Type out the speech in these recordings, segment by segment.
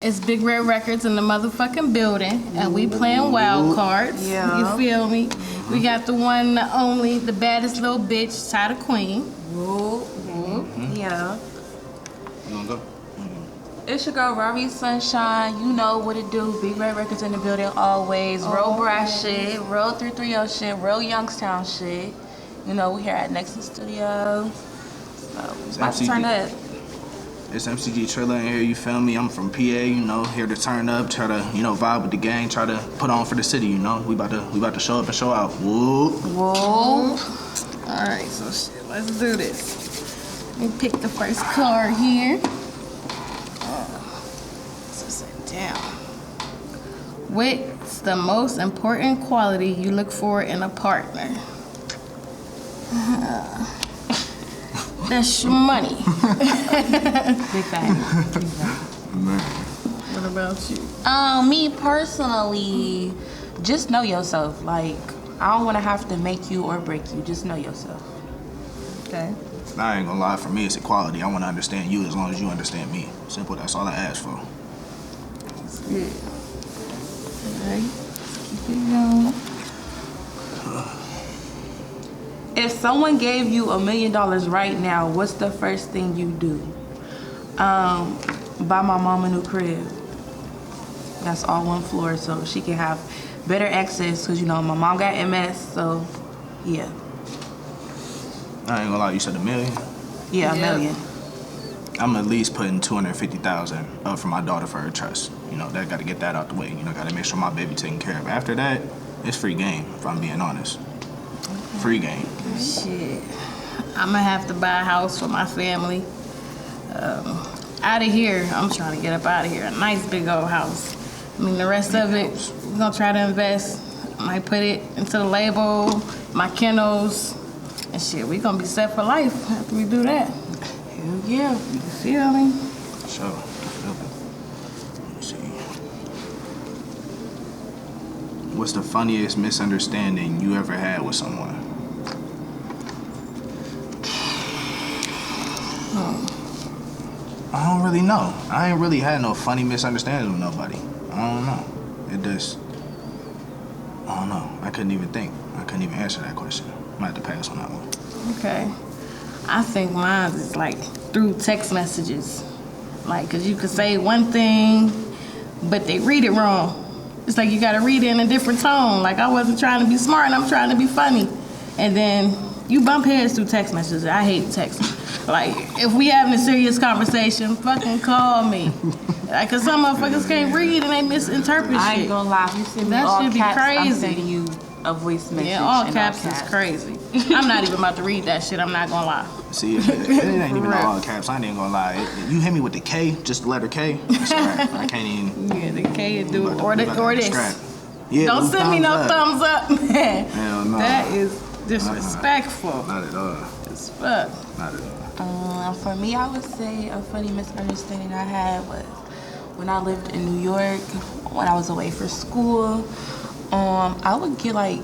It's Big Red Records in the motherfucking building, and we playing WildCards. Yeah. You feel me? We got the one, the only, the baddest little bitch, Tye DaQueen. Yeah. You wanna go? It's your girl, Ra-Ree Sunshine. You know what it do. Big Red Records in the building always. Real brass shit, real 330 shit, real Youngstown shit. You know, we here at NexusSoundStudio. So, It's about to MCG. turn up. It's MCG Trilla in here, you feel me? I'm from PA, you know, here to turn up, try to, you know, vibe with the gang, try to put on for the city, you know. We about to show up and show out. Whoa. All right, so shit, let's do this. Let me pick the first card here. So sit down. What's the most important quality you look for in a partner? That's your money. Big bang. Man. What about you? Me personally, just know yourself. Like, I don't want to have to make you or break you. Just know yourself. Okay. I ain't gonna lie, for me it's equality. I wanna understand you as long as you understand me. Simple, that's all I ask for. That's good. All right. Keep it going. If someone gave you $1 million right now, what's the first thing you do? Buy my mom a new crib. That's all one floor, so she can have better access. Cause you know my mom got MS, so yeah. I ain't gonna lie, you said $1 million? Yeah, $1 million. I'm at least putting $250,000 up for my daughter for her trust. You know, that gotta get that out the way. You know, gotta make sure my baby taken care of. After that, it's free game, if I'm being honest. Free game. Shit. I'm gonna have to buy a house for my family. Out of here, I'm trying to get up out of here. A nice big old house. I mean, the rest of it, we're gonna try to invest. I might put it into the label, my kennels, and shit. We gonna be set for life after we do that. Hell yeah. You feel me? Sure. Let me see. What's the funniest misunderstanding you ever had with someone? I don't really know. I ain't really had no funny misunderstandings with nobody. I don't know. I don't know. I couldn't even think. I couldn't even answer that question. I might have to pass on that one. Okay. I think mine is like through text messages. Like, cause you could say one thing, but they read it wrong. It's like you gotta read it in a different tone. Like I wasn't trying to be smart, I'm trying to be funny. And then you bump heads through text messages. I hate texting. Like, if we having a serious conversation, fucking call me. Like, cause some motherfuckers can't read and they misinterpret shit. I ain't gonna lie. If you send me That all should be caps, I'm crazy. sending you a voice message. Yeah, all in caps is crazy. I'm not even about to read that shit, I'm not gonna lie. See, it ain't even all caps. I ain't even gonna lie. You hit me with the K, just the letter K. It's crap. I can't even. Yeah, the K will do we it. about to- Or we about to this. scrap. Yeah, Don't send me no thumbs up, man. Hell no. That is disrespectful. Not at all. As fuck. Not at all. For me, I would say a funny misunderstanding I had was when I lived in New York, when I was away for school. I would get like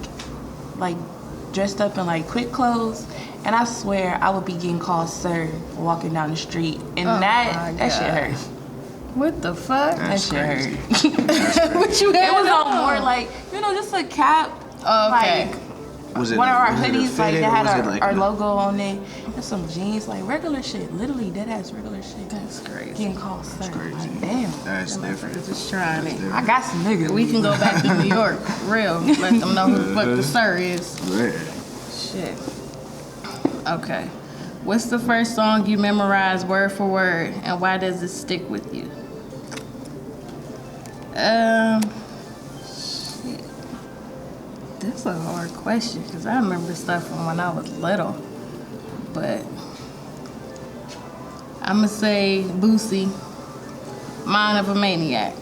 dressed up in like quick clothes, and I swear I would be getting called sir walking down the street, and that shit hurt. What the fuck? That's That shit crazy. hurt. What you had It was on? on more like, you know, just a cap. Okay. Like, Was it one of our was it a hoodies, like, fitted, that or had was it like our a- logo on it. And some jeans, like, regular shit. Literally, dead-ass regular shit. That's crazy. Getting called sir. crazy. Like, damn. That's different. Just trying it. I got some niggas. We can go back to New York, real. Let them know who the fuck the sir is. Yeah. Shit. Okay. What's the first song you memorized word for word, and why does it stick with you? Shit. That's a hard question, because I remember stuff from when I was little. But I'm going to say Boosie, Mind of a Maniac.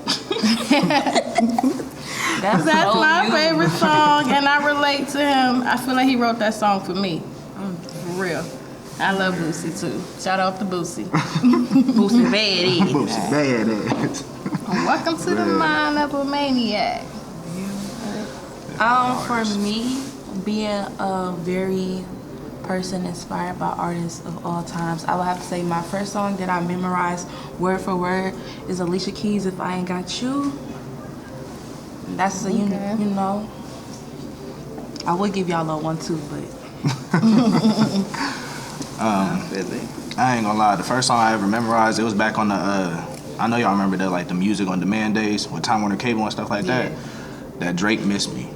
That's That's so my you. favorite song, and I relate to him. I feel like he wrote that song for me. For real. I love Boosie, too. Shout out to Boosie. Boosie bad ass. Boosie badass. Welcome to the Mind of a Maniac. For me, being a very person inspired by artists of all times. I would have to say my first song that I memorized word for word is Alicia Keys' If I Ain't Got You. That's a, you know. I would give y'all a little one too, but. I ain't gonna lie. The first song I ever memorized, it was back on the. I know y'all remember the the music on demand days with Time Warner Cable and stuff like that. That Drake Missed Me.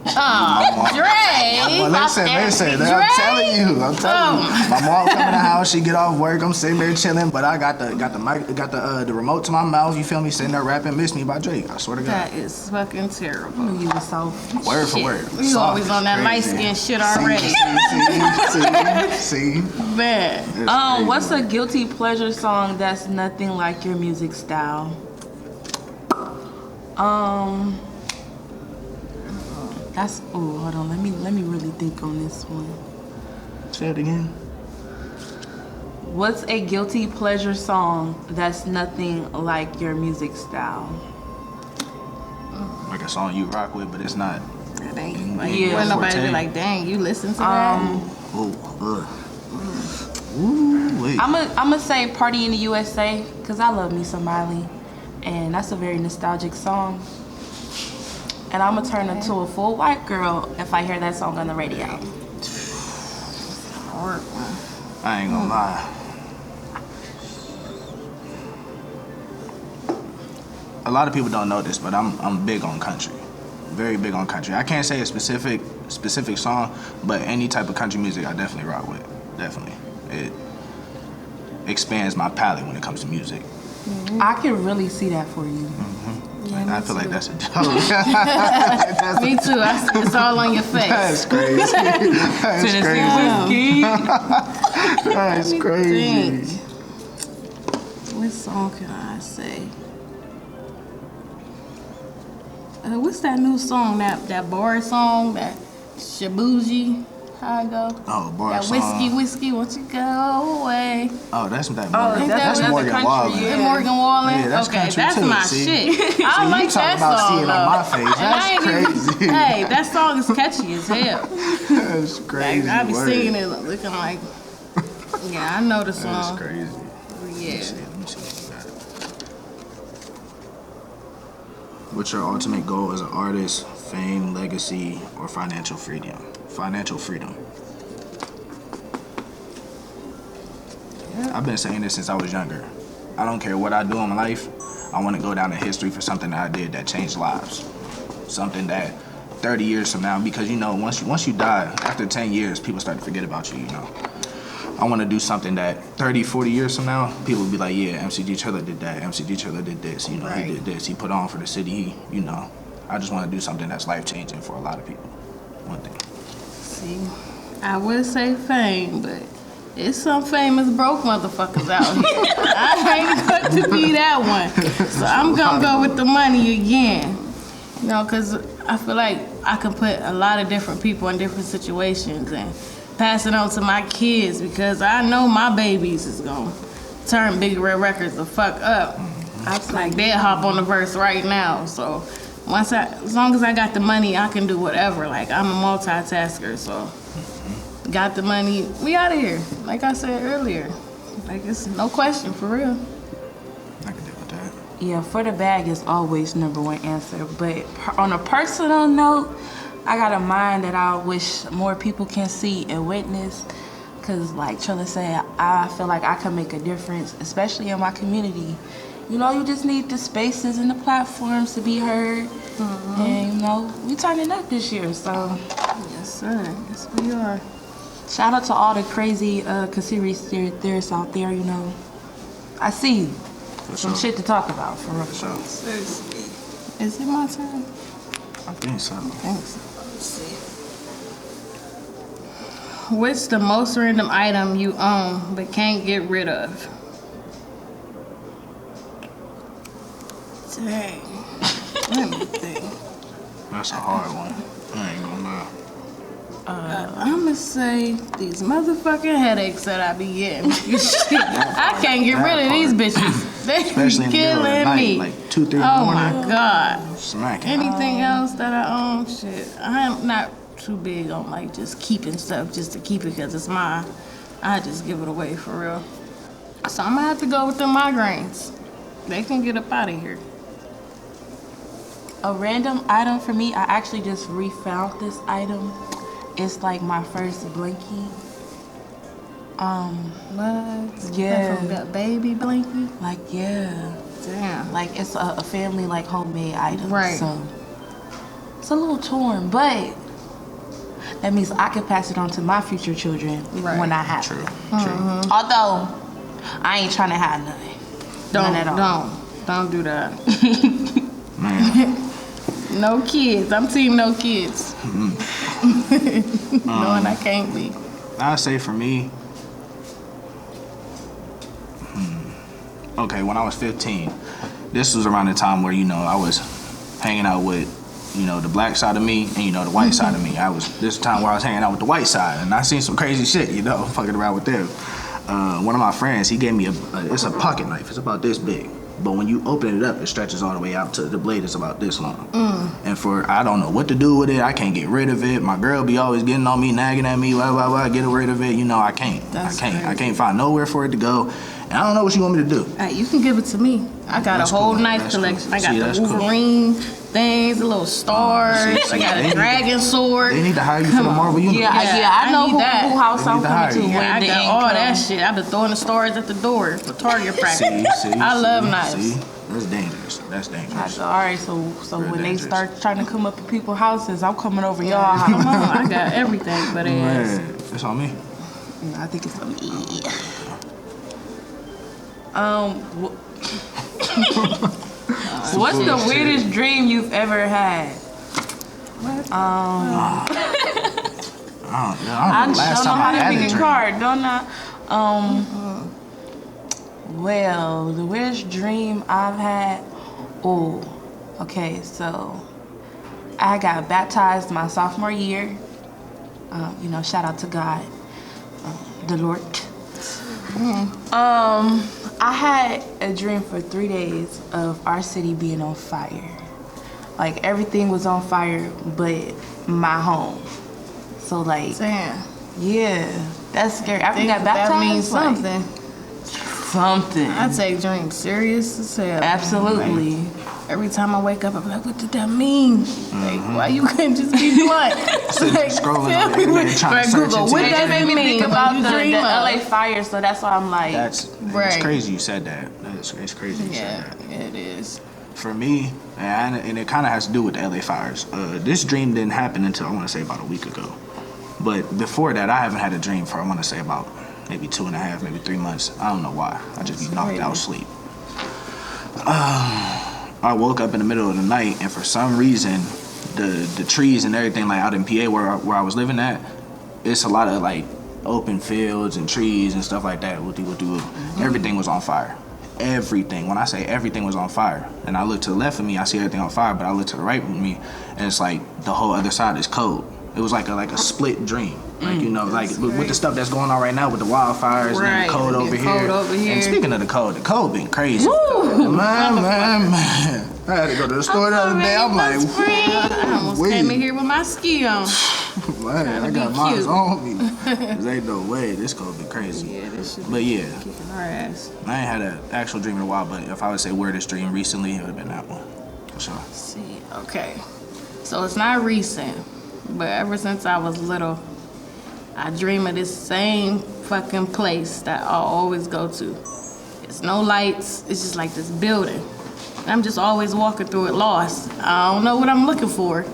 Oh, Drake. Well, listen. I'm telling you. My mom come in the house, she get off work, I'm sitting there chilling, but I got the mic, got the remote to my mouth. You feel me? Sitting there rapping "Miss Me" by Drake. I swear to God. That is fucking terrible. You was so Word for word. You always on that light skin shit already. See. Man. What's a guilty pleasure song that's nothing like your music style? That's hold on. Let me really think on this one. Say it again. What's a guilty pleasure song that's nothing like your music style? Like a song you rock with, but it's not. It ain't like, Yeah. where nobody be like, dang, you listen to that? Wait. I'ma say Party in the USA because I love me some Miley, and that's a very nostalgic song. And I'm gonna turn into a full white girl if I hear that song on the radio. I ain't gonna lie. A lot of people don't know this, but I'm big on country. Very big on country. I can't say a specific song, but any type of country music I definitely rock with. Definitely. It expands my palette when it comes to music. I can really see that for you. I feel like that's a joke. Me too. It's all on your face. That's crazy. That's crazy. That's crazy. Think. What song can I say? What's that new song? That bar song? That Shabuji? How it go? Oh, bar that song. whiskey, won't you go away? Oh, that's that. That's Morgan country, Wallen. yeah. Morgan Wallen? Yeah, that's okay, country that's too, my see? shit. I like that about song seeing though. on my face. And I That's ain't crazy. Even, hey, that song is catchy as hell. That's crazy. I be word. singing it looking like, yeah, I know the song. That's crazy. Yeah. Let me see what you got. What's your ultimate goal as an artist? Fame, legacy, or financial freedom? Financial freedom. I've been saying this since I was younger. I don't care what I do in my life. I want to go down in history for something that I did that changed lives. Something that 30 years from now, because once you die, after 10 years, people start to forget about you, I want to do something that 30, 40 years from now, people will be like, yeah, MCG Trilla did that, MCG Trilla did this, Right. He did this, he put on for the city, I just want to do something that's life-changing for a lot of people. One thing. See, I would say fame, but it's some famous broke motherfuckers out here. I ain't going to be that one. So I'm going to go with the money again. Because I feel like I can put a lot of different people in different situations and pass it on to my kids because I know my babies is going to turn Big Red Records the fuck up. Like they'll hop on the verse right now. So as long as I got the money, I can do whatever. Like I'm a multitasker, so got the money, we out of here. Like I said earlier, like it's no question for real. I can deal with that. Yeah, for the bag is always number one answer. But on a personal note, I got a mind that I wish more people can see and witness. Cause like Trilla said, I feel like I can make a difference, especially in my community. You just need the spaces and the platforms to be heard. And we turning up this year, so. Yes, sir. Yes, we are. Shout out to all the crazy conspiracy theorists out there, I see you. Some shit to talk about, for real. Seriously. Is it my turn? I think so. Thanks. Let's see. What's the most random item you own but can't get rid of? Dang. Let me think. That's a hard one. I ain't gonna lie. I'm gonna say these motherfucking headaches that I be getting. I can't get rid of these bitches. They Especially in be the middle of the killing night, me. like 2, 3 in the Oh morning. my god. Smacking. Anything else that I own? Shit, I am not. too big on like just keeping stuff just to keep it because it's mine. I just give it away for real. So I'm gonna have to go with the migraines. They can get up out of here. A random item for me, I actually just refound this item. It's like my first blankie. What? Yeah. From that baby blankie? Like, yeah. Damn. Like, it's a family, like, homemade item. Right. So, it's a little torn, but that means I can pass it on to my future children when I have True. it. True. Although, I ain't trying to have none at all. Don't do that. Man. No kids. I'm team no kids. Knowing I can't be. I say for me, okay, when I was 15, this was around the time where, you know, I was hanging out with, you know, the black side of me and, you know, the white side of me. This time where I was hanging out with the white side, and I seen some crazy shit, you know, fucking around with them. One of my friends, he gave me it's a pocket knife. It's about this big. But when you open it up, it stretches all the way out to the blade is about this long. And I don't know what to do with it. I can't get rid of it. My girl be always getting on me, nagging at me, blah, blah, blah, get rid of it. You know, I can't. I can't find nowhere for it to go. And I don't know what you want me to do. Hey, you can give it to me. I got a whole knife collection. I got the Wolverine things, the little stars. I got a dragon sword. They need to hire you for the Marvel Universe. Yeah, I know who house I'm coming to. Yeah, I got all that shit. I've been throwing the stars at the door for target practice. I love knives. See? That's dangerous. That's dangerous. All right, so when they start trying to come up to people's houses, I'm coming over y'all house. Come on, I got everything for their ass. It's on me. I think it's on me. What's the weirdest dream you've ever had? I don't know how to pick a card, don't I? Well, the weirdest dream I've had. Oh, okay. So I got baptized my sophomore year. You know, shout out to God, the Lord. I had a dream for 3 days of our city being on fire. Like everything was on fire, but my home. So like, Damn. yeah, that's scary. After you got baptized, that means something. Something. I take dreams serious as hell. Absolutely. Every time I wake up, I'm like, what did that mean? Like, why you couldn't just be blunt? Like, scrolling tell on the me internet what, trying to Google, search what into does it. it mean? Think about When you the dream LA of? fire, so that's why I'm like, It's Right. crazy you said that. It's crazy you said that. Yeah, it is. For me, and it kind of has to do with the LA fires. This dream didn't happen until I want to say about a week ago. But before that, I haven't had a dream for I want to say about maybe 2.5, maybe 3 months. I don't know why. I just be knocked out sleep. I woke up in the middle of the night, and for some reason, the trees and everything like out in PA where I was living at, it's a lot of like open fields and trees and stuff like that. Everything was on fire. Everything. When I say everything was on fire, and I look to the left of me, I see everything on fire, but I look to the right of me, and it's like the whole other side is cold. It was like a split dream. Like, you know, like with the stuff that's going on right now with the wildfires and the cold over here. And speaking of the cold been crazy. Man. I had to go to the store the other day. I'm like, I almost came in here with my ski on. man, I got mine on me. Cause ain't no way. This cold been crazy. Yeah, this should But yeah, be kicking our ass. I ain't had an actual dream in a while, but if I would say weirdest dream recently, it would have been that one. For sure. Let's see, okay. So it's not recent, but ever since I was little, I dream of this same fucking place that I always go to. It's no lights, it's just like this building. And I'm just always walking through it lost. I don't know what I'm looking for,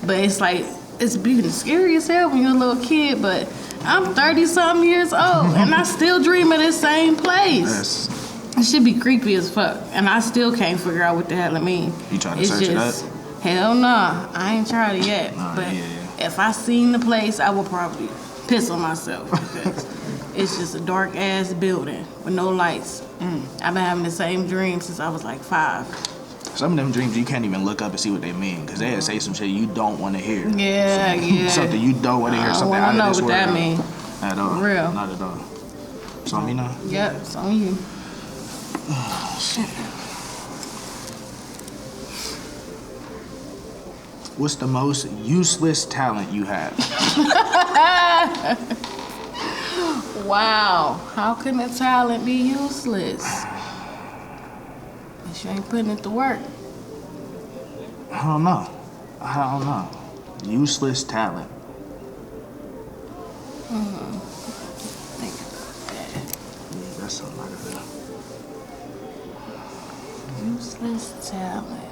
but it's like, it's beautiful, scary as hell when you're a little kid, but I'm 30-something years old, and I still dream of this same place. Yes. It should be creepy as fuck, and I still can't figure out what the hell it means. You trying to search it up? Hell nah, I ain't tried it yet. But if I seen the place, I would probably piss on myself because it's just a dark ass building with no lights. I've been having the same dream since I was like 5. Some of them dreams you can't even look up and see what they mean because they'll say some shit you don't want to hear. Yeah. Something you don't want to hear. Something out of this world. I don't know what that means. At all. For real. Not at all. It's on me now? Yep, it's on you. Oh, shit. What's the most useless talent you have? Wow. How can a talent be useless? If you ain't putting it to work. I don't know. Useless talent. Think about that. Yeah, that's something I gotta. Useless talent.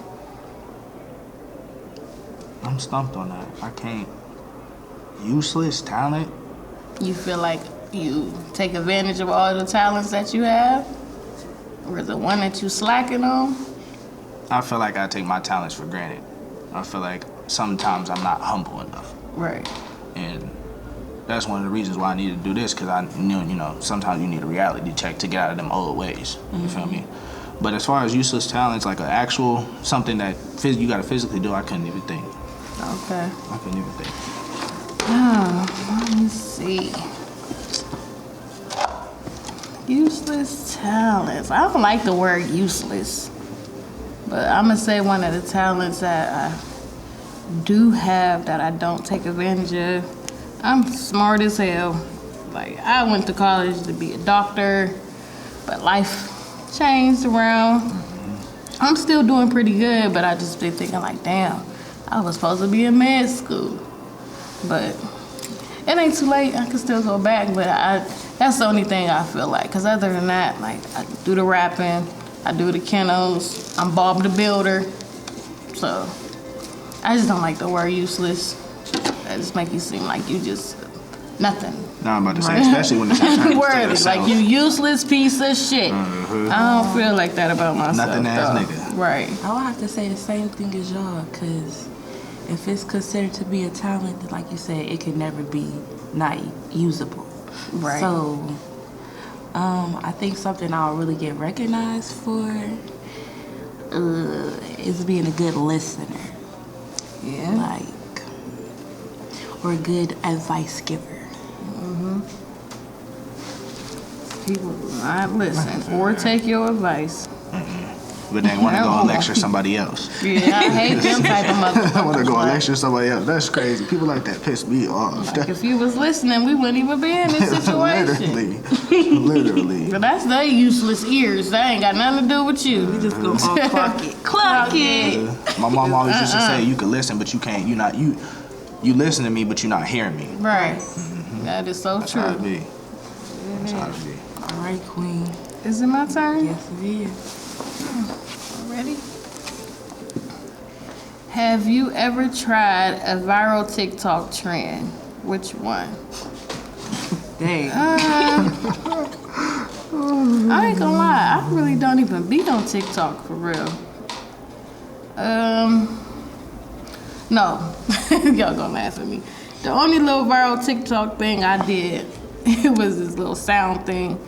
I'm stumped on that. I can't. Useless talent? You feel like you take advantage of all the talents that you have? Or the one that you slacking on? I feel like I take my talents for granted. I feel like sometimes I'm not humble enough. Right. And that's one of the reasons why I need to do this, because I knew, sometimes you need a reality check to get out of them old ways. You feel me? But as far as useless talents, like an actual, something that you got to physically do, I couldn't even think. Okay. I couldn't even think. Let me see. Useless talents. I don't like the word useless. But I'm going to say one of the talents that I do have that I don't take advantage of. I'm smart as hell. Like, I went to college to be a doctor, but life changed around. I'm still doing pretty good, but I just been thinking like, damn, I was supposed to be in med school. But it ain't too late. I can still go back, but that's the only thing I feel like. Because other than that, like, I do the rapping, I do the kennels, I'm Bob the Builder. So I just don't like the word useless. That just make you seem like you just nothing. No, I'm about to say, especially when it's your Word, like you useless piece of shit. I don't feel like that about myself. Nothing ass nigga. Right. I would have to say the same thing as y'all, because if it's considered to be a talent, then like you said, it can never be not usable. Right. So, I think something I'll really get recognized for is being a good listener. Yeah. Like, or a good advice giver. People will not listen or take your advice. But they want to go and lecture somebody else. Yeah, I hate them type of motherfuckers. I want to go and Like, lecture somebody else. That's crazy. People like that piss me off. like if you was listening, we wouldn't even be in this situation. Literally. But that's their useless ears. That ain't got nothing to do with you. We just go all clock it. Clock it. My mom always used to say, you can listen, but you can't. You listen to me, but you're not hearing me. Right. That is so That's true. how it be. That's how it be. All right, Queen. Is it my turn? Yes, it is. Ready? Have you ever tried a viral TikTok trend? Which one? Dang. I ain't gonna lie, I really don't even be on TikTok for real. No, y'all gonna laugh at me. The only little viral TikTok thing I did, it was this little sound thing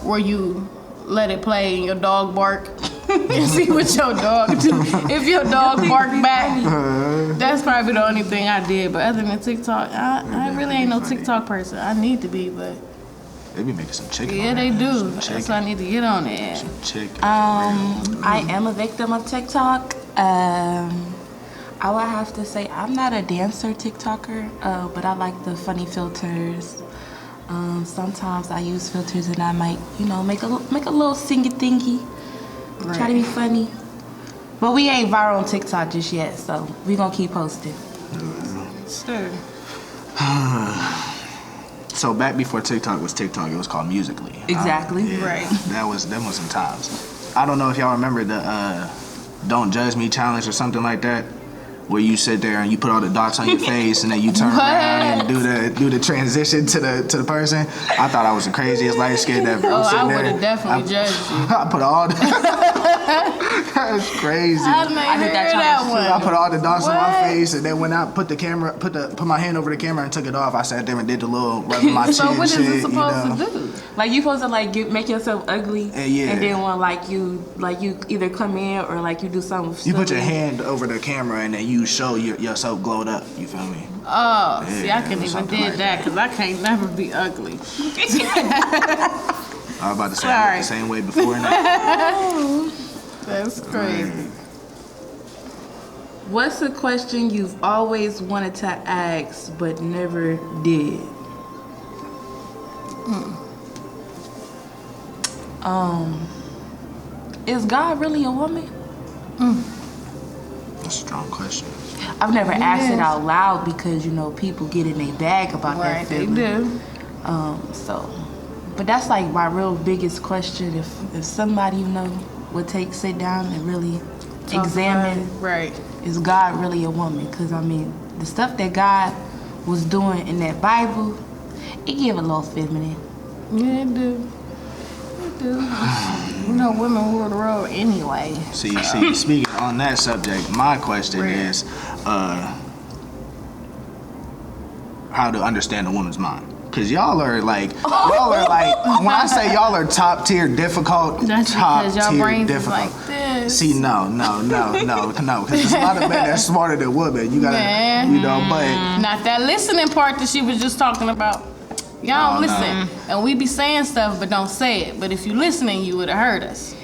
where you let it play and your dog bark and see what your dog do. If your dog bark back, that's probably the only thing I did. But other than TikTok, I really ain't no TikTok person. I need to be, but They be making some chicken. yeah, on they there. do. Some That's chicken. why I need to get on there. Some chicken. I am a victim of TikTok. I would have to say I'm not a dancer TikToker, but I like the funny filters. Sometimes I use filters and I might, make a little singy thingy. Try to be funny. But we ain't viral on TikTok just yet, so we gonna keep posting. Sure. So back before TikTok was TikTok, it was called Musical.ly. Exactly. Right. Them was some times. I don't know if y'all remember the Don't Judge Me challenge or something like that, where you sit there and you put all the dots on your face and then you turn around and do the transition to the person. I thought I was the craziest light skinned ever. Oh, I would would have definitely judged you. I put all the that's crazy. I did that one. I put all the dots on my What? face, and then when I put the camera, put my hand over the camera and took it off, I sat there and did the little rubbing my So chin what is shit. it supposed to do? Like you supposed to make yourself ugly, Yeah. and then when you either come in or like you do something. You put your silly. hand over the camera and then you show yourself glowed up. You feel me? Oh, see, I couldn't even something did like that because I can't never be ugly. I was about to say Sorry. I looked the same way before and now. That's crazy. What's a question you've always wanted to ask but never did? Is God really a woman? That's a strong question. I've never asked it out loud because, you know, people get in their bag about that feeling. They do. But that's like my real biggest question. If somebody, you know, would sit down and really examine, right, is God really a woman? Because, I mean, the stuff that God was doing in that Bible, it give a little feminine. Yeah, it do. It do. You know, women rule the world anyway. See, speaking on that subject, my question is, how to understand a woman's mind. Cause y'all are like, when I say y'all are top tier difficult, that's top because y'all tier brains difficult. is like this. See, no, cause there's a lot of men that's smarter than women. You gotta, you know, but not that listening part that she was just talking about. Y'all don't listen, and we be saying stuff but don't say it. But if you listening, you would have heard us.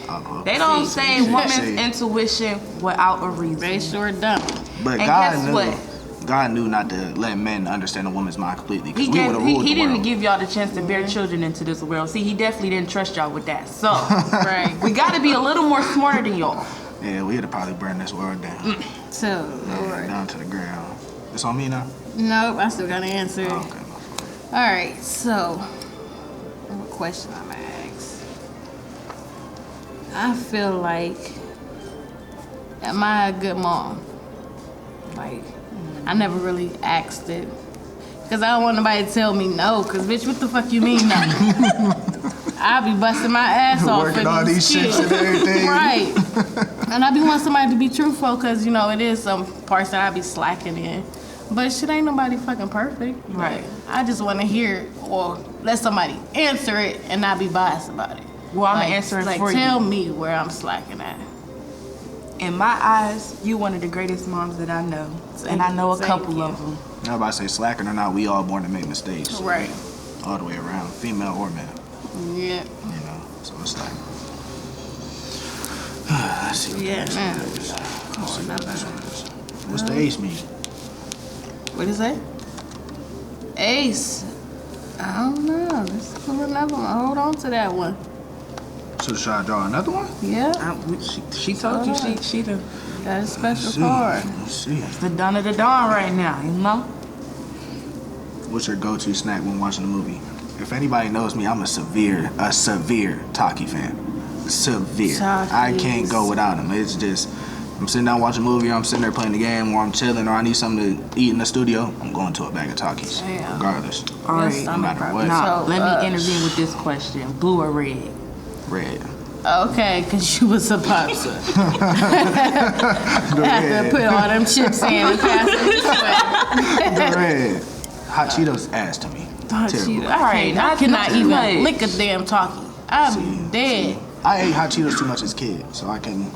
They don't say woman's intuition without a reason. They sure don't. But and God guess knew. what? God knew not to let men understand a woman's mind completely. Because we would have ruled the world. He didn't give y'all the chance to bear children into this world. See, he definitely didn't trust y'all with that. So, we got to be a little more smarter than y'all. Yeah, we'd have probably burned this world down. Down to the ground. It's on me now? Nope, I still got to answer. Oh, okay. All right, so what question I'm gonna ask? I feel like, am I a good mom? Like, I never really asked it. Because I don't want nobody to tell me no. Because, bitch, what the fuck you mean no? I'll be busting my ass off working all these shifts and everything. Right. And I be wanting somebody to be truthful because, you know, it is some parts that I be slacking in. But shit ain't nobody fucking perfect. Right. I just want to hear or let somebody answer it and not be biased about it. Well, I'm going to answer it for you. Tell me where I'm slacking at. In my eyes, you one of the greatest moms that I know. And I know a couple of them. Now, if I say slacking or not, we all born to make mistakes. So right. All the way around, female or male. Yeah. You know, so it's like, let's see what What's the ace mean? What is that? Ace. I don't know. Let's pull another one. Hold on to that one. So should I draw another one? Yeah. She told you she the got a special card. Let's see. It's the dawn of the dawn right now, you know? What's your go-to snack when watching a movie? If anybody knows me, I'm a severe Taki fan. Severe. I can't go without him. It's just, I'm sitting down watching a movie, or I'm sitting there playing the game, or I'm chilling, or I need something to eat in the studio, I'm going to a bag of Takis. Regardless. All right. No matter what. Now, let me intervene with this question. Blue or red? Red. Okay, because you was supposed to. Have to put all them chips in and pass it this way. The red. Hot Cheetos ass to me. Hot Cheetos. I cannot even lick a damn Taki. I'm dead. I ate hot Cheetos too much as a kid, so I can't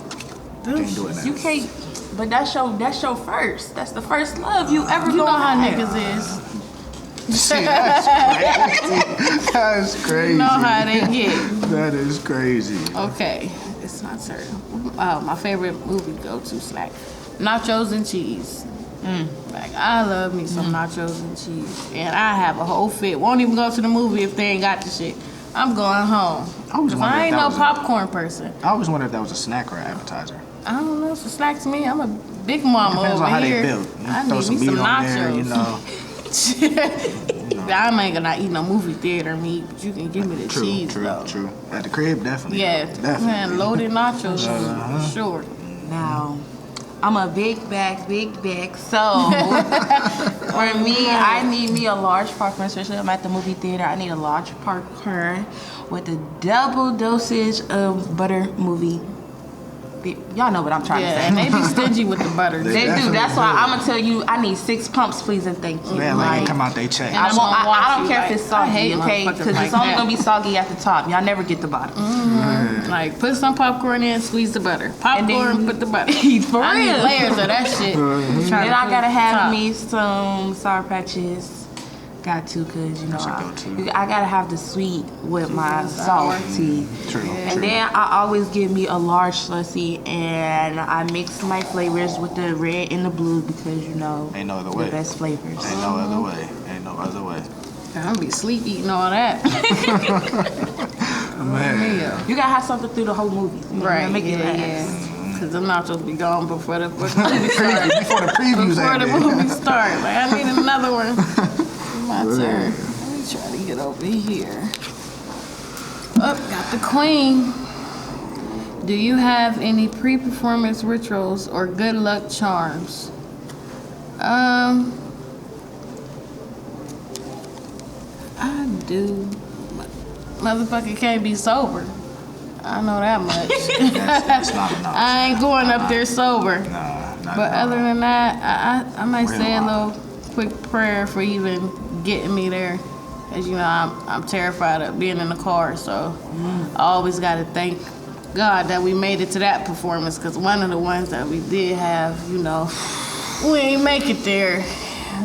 do it now. You can't, but that's your first. That's the first love you ever You know gonna how have. niggas is. See, that's crazy. That's crazy. You know how they get. That is crazy. Okay, it's my turn. My favorite movie go-to snack: nachos and cheese. Like, I love me some nachos and cheese, and I have a whole fit. Won't even go to the movie if they ain't got the shit. I'm going home. I ain't no popcorn person. I always wondered if that was a snack or an appetizer. I don't know. It's a snack to me. I'm a big mama Depends over on how here. they built. I Throw need some me meat some on nachos. there, you know. I ain't gonna eat no movie theater meat, but you can give me the cheese though. True. At the crib, definitely. Yeah, definitely. Man, loaded nachos for sure. Now, I'm a big bag. So, for me, I need me a large popcorn, especially if I'm at the movie theater. I need a large popcorn with a double dosage of butter movie. Y'all know what I'm trying to say. And they be stingy with the butter. They do. That's why I'm gonna tell you. I need 6 pumps, please and thank you. Man, like, come out they check. I don't care if it's soggy, okay? Because it's only gonna be soggy at the top. Y'all never get the bottom. Like, put some popcorn in, squeeze the butter. Popcorn, put the butter. For I need real. layers of that shit. Then I gotta have me some Sour Patches, Got to, cause you know That's a go-to. I gotta have the sweet with my salty. True. And then I always give me a large slushy, and I mix my flavors with the red and the blue because you know Ain't no other the way. best flavors. Ain't no other way. Ain't no other way. I'm gonna be sleep eating all that. Man. You gotta have something through the whole movie. You know, Right, Make it last. yeah. Because I'm not supposed to be gone before the movie starts. Before the previews Before the ended. movie starts. Like, I need another one. My turn. Let me try to get over here. Up, got the queen. Do you have any pre-performance rituals or good luck charms? I do. Motherfucker can't be sober. I know that much. That's not enough. I ain't going up there sober. Nah, not But other than that, I might Real say a life. little quick prayer for even getting me there. As you know, I'm terrified of being in the car, so I always got to thank God that we made it to that performance. Because one of the ones that we did have, you know, we ain't make it there.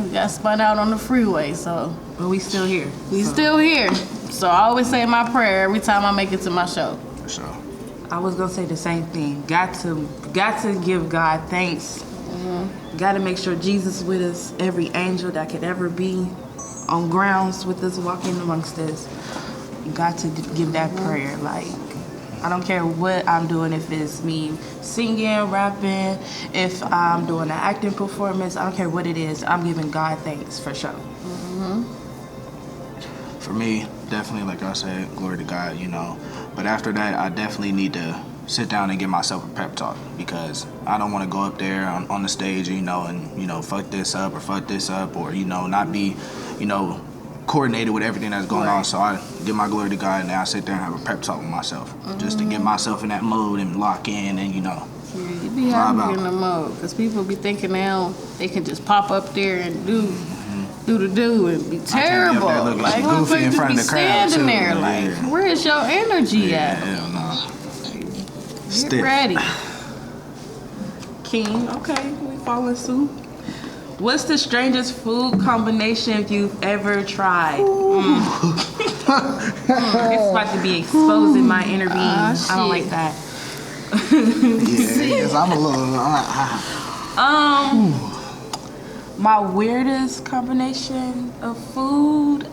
We got spun out on the freeway, so But we still here. we still here. So I always say my prayer every time I make it to my show. For sure. I was gonna say the same thing. Got to give God thanks. Got to make sure Jesus with us. Every angel that could ever be on grounds with us, walking amongst us. Got to give that prayer. Like, I don't care what I'm doing. If it's me singing, rapping, if I'm doing an acting performance, I don't care what it is. I'm giving God thanks for sure. For me, definitely, like I said, glory to God, you know. But after that, I definitely need to sit down and give myself a pep talk because I don't want to go up there on the stage, you know, and, you know, fuck this up or, you know, not be, you know, coordinated with everything that's going on. So I give my glory to God and then I sit there and have a pep talk with myself just to get myself in that mode and lock in and, you know. Yeah, you be happy in the mode because people be thinking now they can just pop up there and do the do and be terrible. I can't be up there looking Like, goofy in motherfuckers front of just the be crowd, standing too. there like, Yeah. where's your energy Yeah, at? hell no. Get ready. King, okay, we follow suit. What's the strangest food combination you've ever tried? It's about to be exposing my inner being. I don't like shit. that. Yeah, because I'm a little... My weirdest combination of food.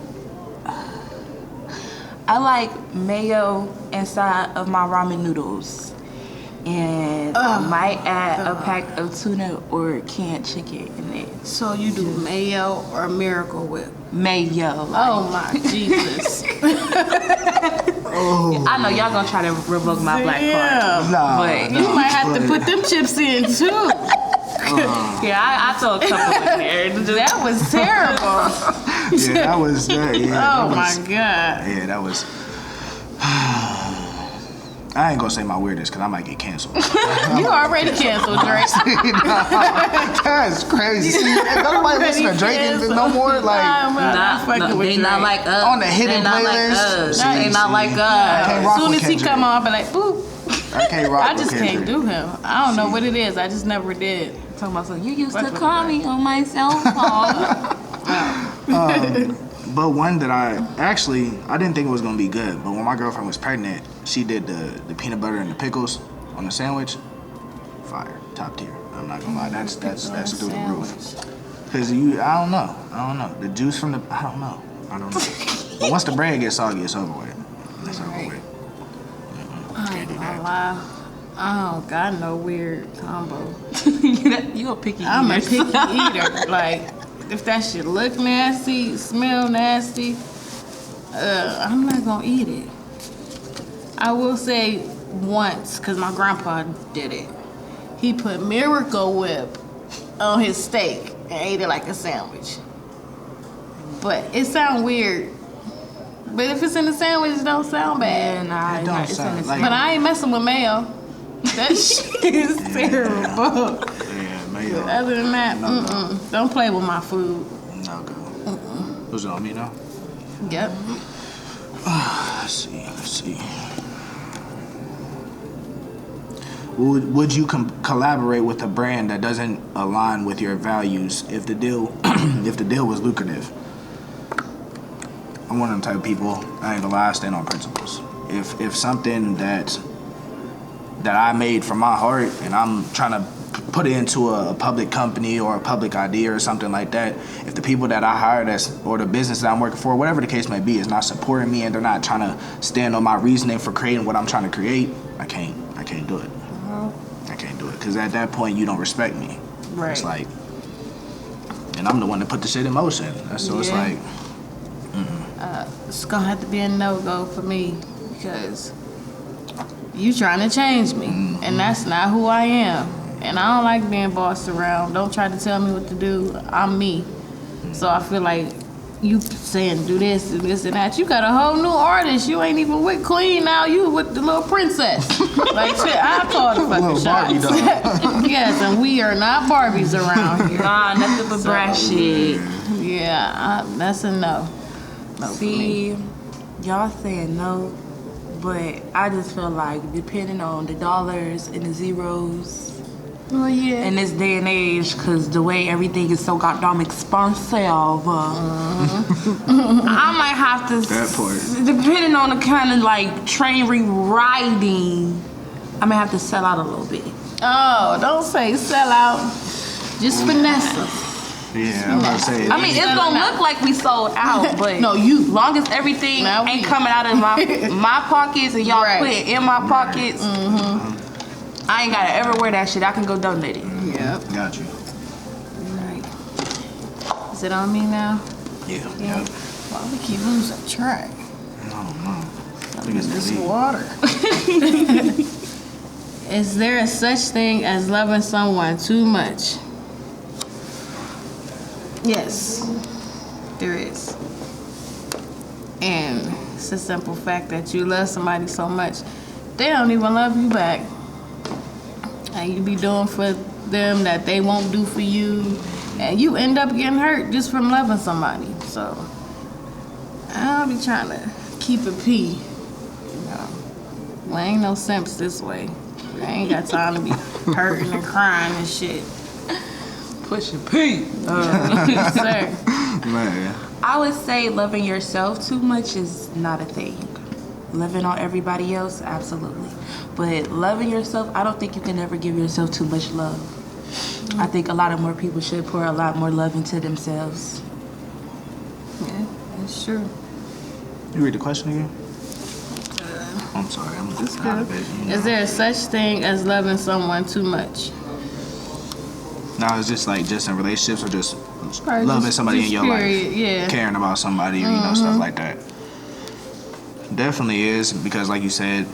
I like mayo inside of my ramen noodles. And I might add a pack of tuna or canned chicken in it. So you do mayo or Miracle Whip? Mayo. Oh my Jesus. I know y'all gonna try to revoke my black card. Yeah. Nah, But You might have to put them chips in too. yeah, I throw a couple in there. That was terrible. Yeah, that was... That, yeah, Oh that my was, God. Yeah, that was... I ain't gonna say my weirdest because I might get canceled. You already canceled, Drake. That's crazy. See, nobody listen to Drake no more. Like, I'm not fucking with they Drake. not like us. On the hidden they not playlist. Like us. See, They not like see. us. can't As rock soon with as he Kendrick. come on, I'll be like, boop. I can't rock I with just can't Kendrick. do him. I don't know what it is. I just never did. Talking about something. You used Fuck to with call Drake. me on my cell phone. But one that I didn't think it was gonna be good. But when my girlfriend was pregnant, she did the peanut butter and the pickles on the sandwich. Fire, top tier. I'm not gonna lie, that's through the roof. Cause I don't know. The juice from I don't know. But once the bread gets soggy, it's over with. It's over Right. with. I ain't gonna lie. I don't got no weird combo. You a picky eater. I'm a picky eater. Like, if that shit look nasty, smell nasty, I'm not gonna eat it. I will say once, because my grandpa did it. He put Miracle Whip on his steak and ate it like a sandwich. But it sound weird. But if it's in the sandwich, it don't sound bad. Nah, It don't it's sound in the like- But I ain't messing with mayo. That shit is terrible. Yeah, mayo. Other than that, No, don't play with my food. No go. Who's it on me now? Yep. Let's see. Would you collaborate with a brand that doesn't align with your values if the deal was lucrative? I'm one of them type of people. I ain't gonna lie, I stand on principles. If something that I made from my heart and I'm trying to put it into a public company or a public idea or something like that, if the people that I hire or the business that I'm working for, whatever the case may be, is not supporting me and they're not trying to stand on my reasoning for creating what I'm trying to create, I can't do it. I can't do it because at that point you don't respect me. Right. It's like, and I'm the one that put the shit in motion. So it's like, it's gonna have to be a no-go for me because you trying to change me, and that's not who I am. And I don't like being bossed around. Don't try to tell me what to do. I'm me. So I feel like you saying do this and this and that. You got a whole new artist. You ain't even with Queen now. You with the little princess. Like shit, I call the fucking shots. Yes, and we are not Barbies around here. Nah, nothing but brash shit. Yeah, that's a no. No for See, me. y'all saying no, but I just feel like depending on the dollars and the zeros Well, yeah. in this day and age, because the way everything is so goddamn expensive, I might have to, That part. depending on the kind of like train riding, I may have to sell out a little bit. Oh, don't say sell out. Just finesse them. yeah, I'm about to say. I mean, it's gonna look like we sold out, but No, you. long as everything Now we. ain't coming out of my pockets and y'all Right. put it in my pockets, I ain't gotta ever wear that shit. I can go donate it. Yep. Got you. Right. Is it on me now? Yeah. Why we keep losing track? No. I think it's This me. water. Is there a such thing as loving someone too much? Yes, there is. And it's a simple fact that you love somebody so much, they don't even love you back. And you be doing for them that they won't do for you. And you end up getting hurt just from loving somebody. So, I'll be trying to keep it P. You know, well, ain't no simps this way. I ain't got time to be hurting and crying and shit. Pushing P. Yes, sir. Man. I would say loving yourself too much is not a thing. Loving on everybody else, absolutely. But loving yourself, I don't think you can ever give yourself too much love. I think a lot of more people should pour a lot more love into themselves. Yeah, that's true. You read the question again? I'm sorry, I'm out of it. You know. Is there such thing as loving someone too much? Now it's just in relationships or just Or loving just- somebody just in your period, life, yeah. caring about somebody, or, you know, stuff like that. Definitely is, because like you said,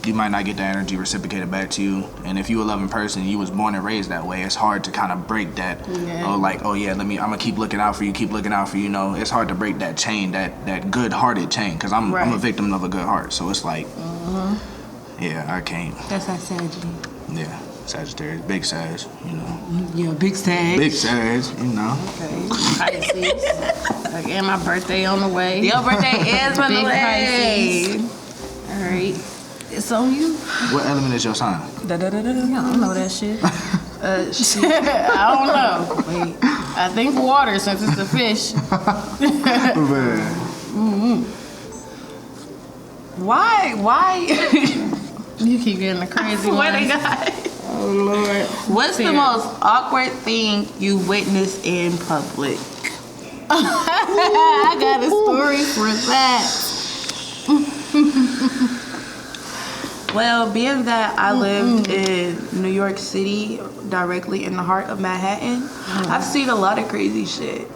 you might not get that energy reciprocated back to you. And if you a loving person, you was born and raised that way, it's hard to kind of break that. Yeah. I'm gonna keep looking out for you, you know. It's hard to break that chain, that good-hearted chain, because I'm Right. a victim of a good heart. So it's like, yeah, I can't. That's that Sagittarius. Yeah, Sagittarius, big Sag, you know. Yeah, big Sag. Big Sag, you know. Okay. Pisces. Again, my birthday on the way. Your birthday is on the Big way. Pisces. All right. It's on you. What element is your sign? I don't know that shit. Shit. I don't know. Wait. I think water, since it's a fish. Why? You keep getting the crazy What ones. they got? Oh, Lord. What's the Fear. most awkward thing you witnessed in public? I got a story for that. Well, being that I lived in New York City, directly in the heart of Manhattan, I've seen a lot of crazy shit.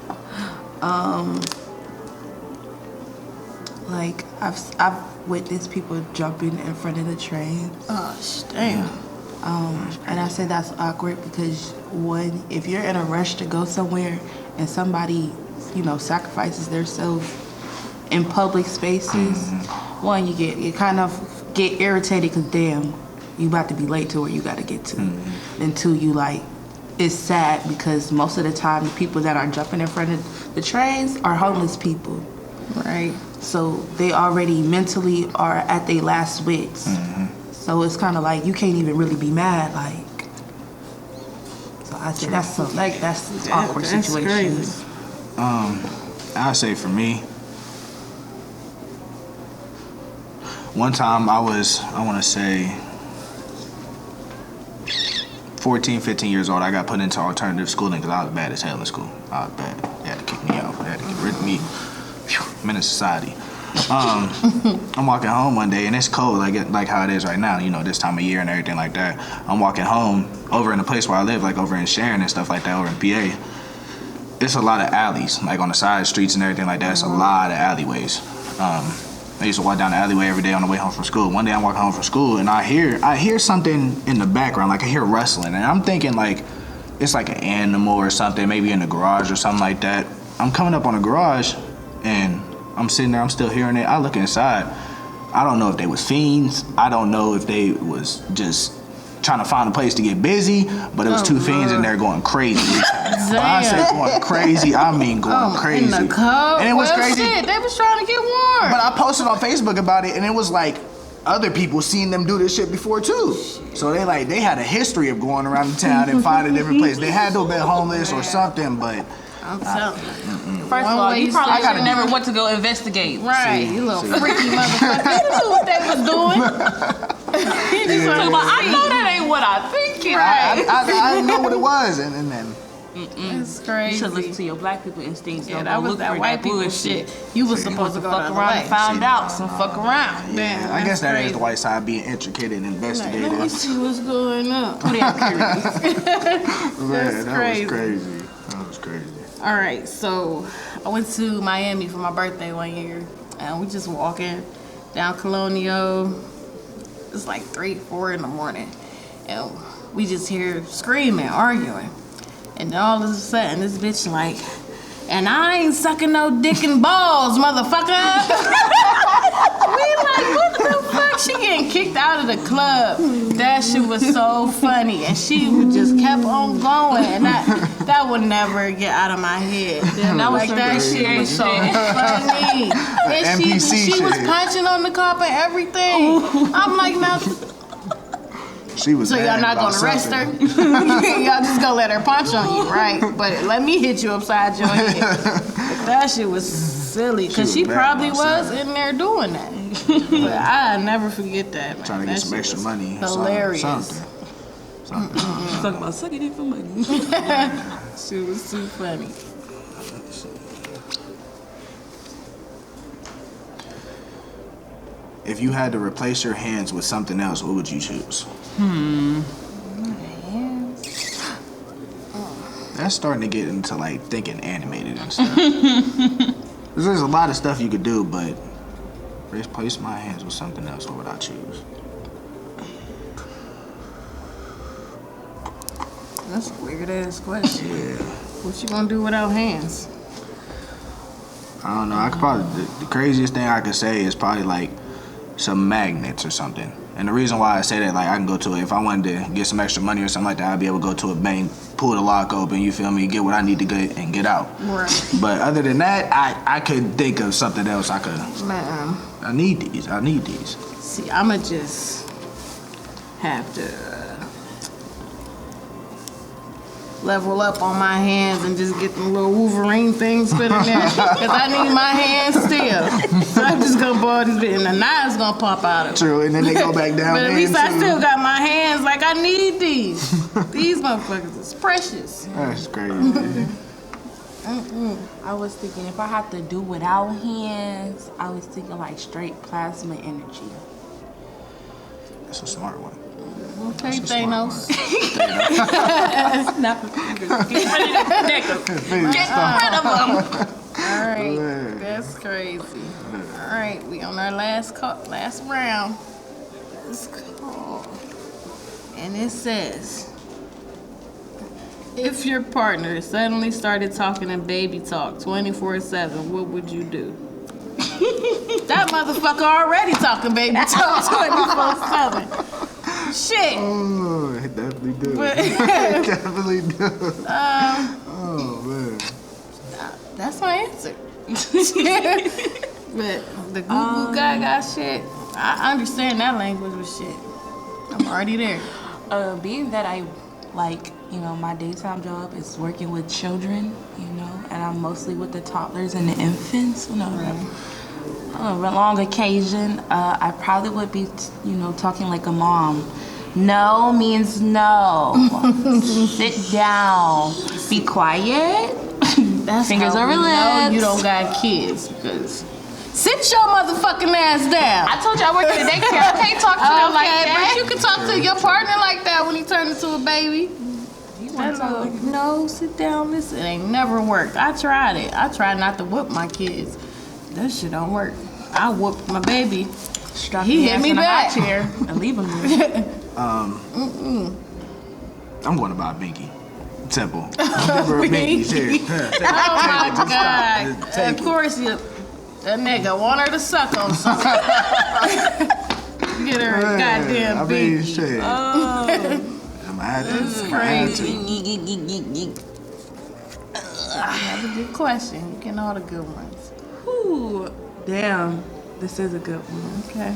Like I've witnessed people jumping in front of the trains. Oh, damn. And I say that's awkward because one, if you're in a rush to go somewhere and somebody, you know, sacrifices themselves in public spaces, one, you kind of get irritated because damn, you about to be late to where you got to get to. And two, you like, it's sad because most of the time the people that are jumping in front of the trains are homeless people. Right. So they already mentally are at their last wits. So it's kind of like you can't even really be mad. Like, so I say that's an awkward That's situation. crazy. I say for me, One time I want to say 14, 15 years old. I got put into alternative schooling because I was bad as hell in school. I was bad. They had to kick me out. They had to get rid of me. Menace society. I'm walking home one day and it's cold, like how it is right now, you know, this time of year and everything like that. I'm walking home over in the place where I live, like over in Sharon and stuff like that, over in PA. It's a lot of alleys, like on the side streets and everything like that. It's a lot of alleyways. I used to walk down the alleyway every day on the way home from school. One day I'm walking home from school and I hear something in the background, like I hear rustling, and I'm thinking like it's like an animal or something, maybe in the garage or something like that. I'm coming up on the garage and I'm sitting there, I'm still hearing it. I look inside. I don't know if they was fiends. I don't know if they was just trying to find a place to get busy, but it was two fiends in there going crazy. When I say going crazy, I mean going crazy. In the cold? And it was crazy. Shit, they was trying to get warm. But I posted on Facebook about it, and it was like other people seen them do this shit before too. So they had a history of going around the town and finding different places. They had to have been homeless or something, but I'm telling you. First of all, you probably should have do never that. went to go investigate. Right, you little freaky motherfucker. You knew what they was doing. He just Talking wanted about, to I see. know that ain't what I think it Right. I didn't know what it was, and then It's You crazy. should listen to your black people instincts. Yeah, Don't that go was look that for white people bullshit. shit. You was supposed to go Fuck the around other and way. find out. Some fuck around. Damn, I guess that that's is the crazy. white side being intricate and Like, investigative. let me see what's going on. Man, That's that crazy. was crazy. That was crazy. All right, so I went to Miami for my birthday one year, and we just walking down Colonial. It's like 3, 4 in the morning, and we just hear screaming, arguing, and then all of a sudden this bitch like, and I ain't sucking no dick and balls, motherfucker. We like, what the fuck? She getting kicked out of the club. That shit was so funny, and she just kept on going, and that would never get out of my head. Damn, that was Like some that crazy shit was so shit. funny. And NPC she was shit. punching on the cop and everything. I'm like, now, She was so y'all mad not about gonna arrest her? something. Y'all just gonna let her punch on you, right? But let me hit you upside your head. But that shit was silly, She cause was she mad probably about was something. in there doing that. But I never forget that, man. Trying to That get some shit extra was money. Hilarious. Something. Talking about sucking it for money. She was too funny. If you had to replace your hands with something else, what would you choose? That's starting to get into like thinking animated and stuff. 'Cause there's a lot of stuff you could do, but replace my hands with something else, what would I choose? That's a weird ass question. Yeah. What you gonna do without hands? I don't know. I could probably the craziest thing I could say is probably like some magnets or something. And the reason why I say that, like, I can go to it if I wanted to get some extra money or something like that, I'd be able to go to a bank, pull the lock open, you feel me, get what I need to get and get out. Right. But other than that, I could think of something else. Man, I need these. see, I'ma just have to level up on my hands and just get them little Wolverine things put in there. Cause I need my hands still. So I'm just gonna borrow this bit and the knives gonna pop out of it. True, and then they go back down. But at there, least I too. still got my hands like I need these. These motherfuckers is precious. That's crazy. I was thinking if I had to do without hands, I was thinking like straight plasma energy. That's a smart one. Okay, That's a smart Thanos. Snap the fingers. Get rid of the nigga. Get rid of them. All right, Man. that's crazy. All right, we on our last round. Let's go. And it says, if your partner suddenly started talking in baby talk 24/7, what would you do? That motherfucker already talking baby talk 24/7. Shit. Oh, it definitely do. But- It definitely do. Oh man. That's my answer. But the goo gaga shit, I understand that language with shit. I'm already there. Being that I like, my daytime job is working with children, and I'm mostly with the toddlers and the infants, a long occasion, I probably would be, talking like a mom. No means no. Sit down. Be quiet. That's Fingers how over we know lips. you don't got kids, because sit your motherfucking ass down. I told you I work in the daycare. I can't talk to them like that. But you can talk to your partner like that when he turns into a baby. No, sit down, listen. It ain't never worked. I tried it. I tried not to whoop my kids. That shit don't work. I whooped my baby. He hit me back. Chair and leave him there. I'm going to buy a binky. Simple. Give her a binky. Cheers. Oh my God. Of course, that nigga want her to suck on something. Get her a goddamn binky. Shit. I'm at this. Crazy. That's a good question. You getting all the good ones. Ooh, damn. This is a good one. Okay.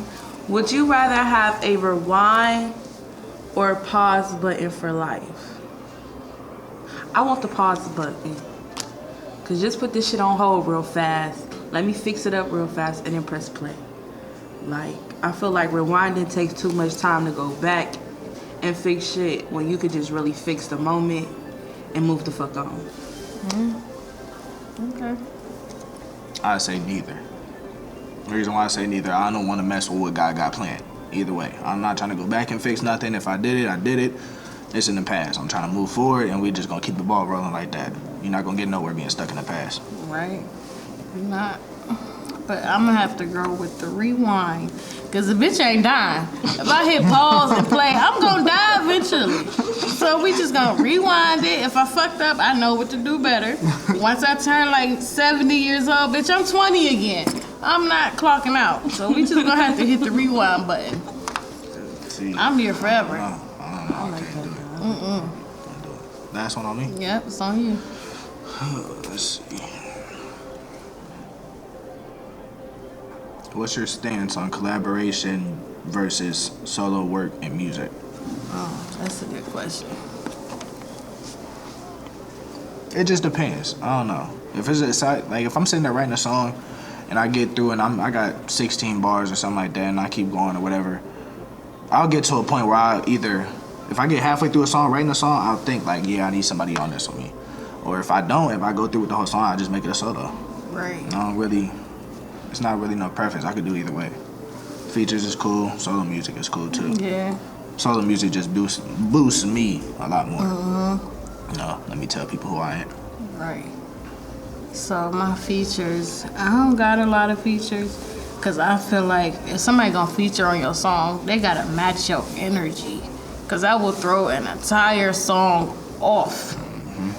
Would you rather have a rewind or a pause button for life? I want the pause button. Cause just put this shit on hold real fast. Let me fix it up real fast and then press play. Like, I feel like rewinding takes too much time to go back and fix shit when you could just really fix the moment and move the fuck on. Okay. I say neither. The reason why I say neither, I don't want to mess with what God got planned. Either way, I'm not trying to go back and fix nothing. If I did it, I did it. It's in the past. I'm trying to move forward, and we're just gonna keep the ball rolling like that. You're not gonna get nowhere being stuck in the past. Right. You're not. But I'm gonna have to go with the rewind, cause the bitch ain't dying. If I hit pause and play, I'm gonna die eventually. So we just gonna rewind it. If I fucked up, I know what to do better. Once I turn like 70 years old, bitch, I'm 20 again. I'm not clocking out. So we just gonna have to hit the rewind button. See, I'm here forever. I don't know. I can't do it. Can't do it. Last one on me? Yep, it's on you. Let's see. What's your stance on collaboration versus solo work in music? Oh, that's a good question. It just depends. I don't know. If it's a side, like if I'm sitting there writing a song and I get through and I got 16 bars or something like that and I keep going or whatever, I'll get to a point where I either, if I get halfway through a song, writing a song, I'll think like, yeah, I need somebody on this with me. Or if I don't, if I go through with the whole song, I just make it a solo. Right. I don't really, it's not really no preference. I could do either way. Features is cool. Solo music is cool too. Yeah. Solo music just boosts me a lot more. You know, let me tell people who I am. Right. So my features, I don't got a lot of features, cause I feel like if somebody gonna feature on your song, they gotta match your energy, cause I will throw an entire song off.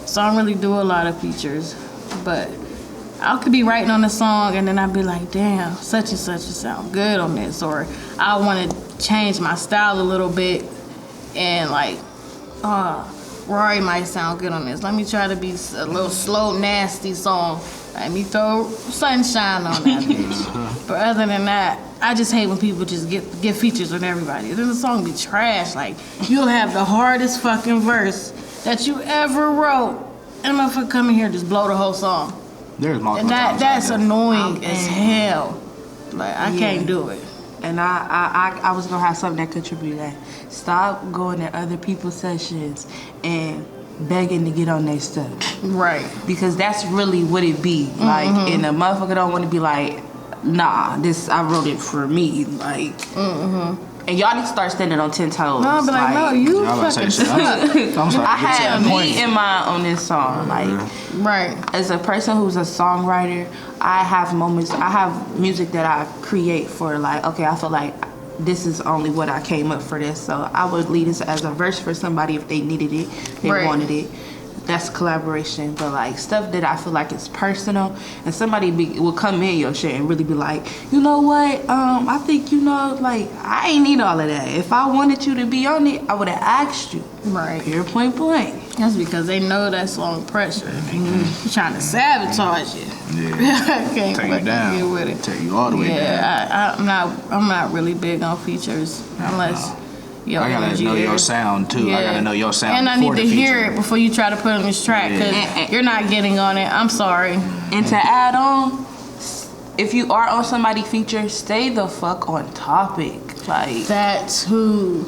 So I don't really do a lot of features, but I could be writing on a song and then I'd be like, damn, such and such will sound good on this, or I want to change my style a little bit, and like, Ra-Ree might sound good on this. Let me try to be a little slow, nasty song. Let me throw Sunshine on that bitch. But other than that, I just hate when people just get features on everybody. Then the song be trash. Like, you'll have the hardest fucking verse that you ever wrote, and motherfucker come in here and just blow the whole song. There's multiple And times that's like that. annoying as hell. Like, I can't do it. And I was gonna have something that contribute to that. Stop going to other people's sessions and begging to get on their stuff. Right. Because that's really what it be. Like, and the motherfucker don't want to be like, nah, this, I wrote it for me. Like, and y'all need to start standing on 10 toes. No, but like, no, you Y'all about to fucking say shit. suck. I'm sorry. I Get to had that point. me in mind on this song. Like, Right. as a person who's a songwriter, I have moments, I have music that I create for, like, okay, I feel like this is only what I came up for this. So I would lead this as a verse for somebody if they needed it, they wanted it. That's collaboration. But like stuff that I feel like is personal, and somebody will come in your shit and really be like, you know what? I think, you know, like, I ain't need all of that. If I wanted you to be on it, I would have asked you. Right. Pure point blank. That's because they know that song pressure. They're trying to sabotage you. Yeah. I can't Take you fucking down. get with it. Take you all the way down. Yeah, I'm not really big on features unless your I gotta energy know your is. sound too. I gotta know your sound. And I before need the to hear feature. it before you try to put on this track, because you're not getting on it. I'm sorry. And to add on, if you are on somebody feature, stay the fuck on topic. Like That's who.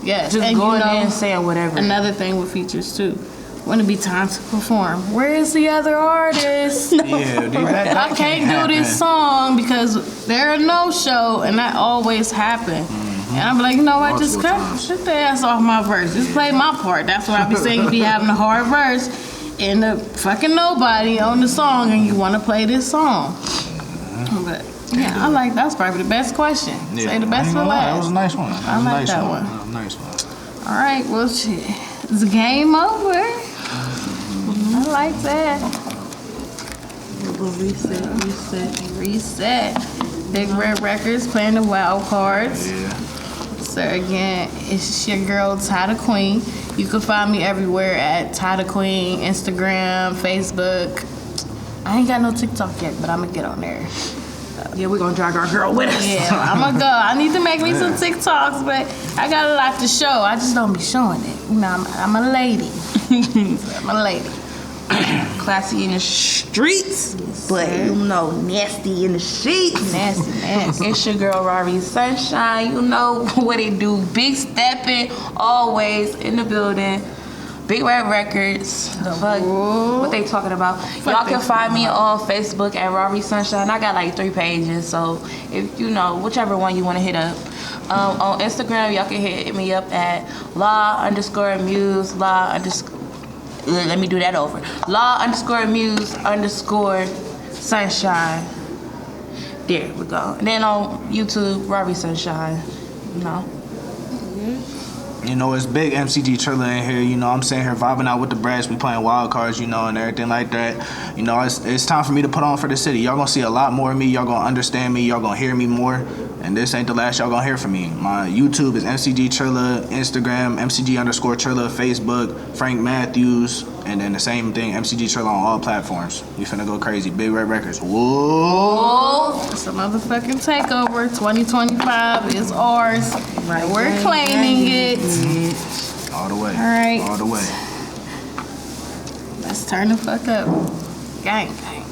Yes, just and going you know, in and saying whatever. Another thing with features too, when it be time to perform, where's the other artist? Yeah, dude, that I can't do this song because they're a no-show, and that always happen. And I'm like, you know what, just cut the ass off my verse. Just play my part. That's what I be saying. You be having a hard verse and the fucking nobody on the song, and you want to play this song. But yeah, I like that's probably the best question. Yeah, Say the best for last. That was a nice one. I like that one. That was a nice one. All right, well, shit, it's game over. I like that. Reset. Big Red Records playing the WildCards. Yeah. So again, it's your girl Tye DaQueen. You can find me everywhere at Tye DaQueen, Instagram, Facebook. I ain't got no TikTok yet, but I'm gonna get on there. Yeah, we're gonna drag our girl with us. Yeah, I'm gonna go. I need to make me some TikToks, but I got a lot to show. I just don't be showing it. You know, I'm a lady. I'm a lady. Classy in the streets, but you know, nasty in the sheets. Nasty. It's your girl Ra-Ree Sunshine. You know what they do. Big stepping, always in the building. Big Red Records. Fuck, what they talking about? Y'all can find me on Facebook at Ra-Ree Sunshine. I got like 3 pages, so if you know, whichever one you want to hit up. On Instagram, y'all can hit me up at law_muse let me do that over. law_muse_sunshine. There we go. And then on YouTube, Ra-Ree Sunshine. You know. You know, it's big MCG Trilla in here. You know, I'm sitting here vibing out with the brats. We playing wild cards, you know, and everything like that. You know, it's time for me to put on for the city. Y'all gonna see a lot more of me. Y'all gonna understand me. Y'all gonna hear me more. And this ain't the last y'all gonna hear from me. My YouTube is MCG Trilla, Instagram, MCG_Trilla, Facebook, Frank Matthews, and then the same thing, MCG Trilla on all platforms. We finna go crazy. Big Red Records. Whoa! It's a motherfucking takeover. 2025 is ours. Right, we're claiming it. All the way. All right. All the way. Let's turn the fuck up. Gang, gang.